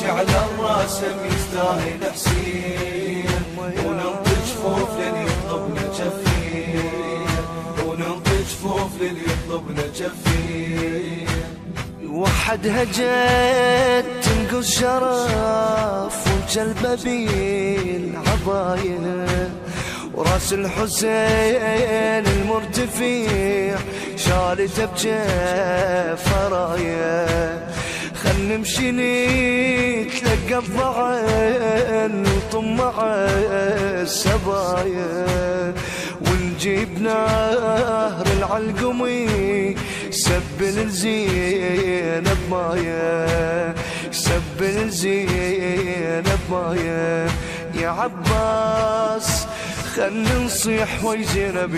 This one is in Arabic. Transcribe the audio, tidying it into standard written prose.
على راسه يستاهل حسين، وننطي جفوف لين يطلبنا جفين، وننطي جفوف لين يطلبنا جفين. وحدها جت تنقص شرف وجلبه بالعضايا، وراس الحسين المرتفع شالته بجيفه رايه. خل نمشي نتلقى الضعن وطمع السبايا، ونجيب نهر العلقمي سبل الزينب مايه، سبل الزينب مايه. يا عباس خل نصيح ويا زينب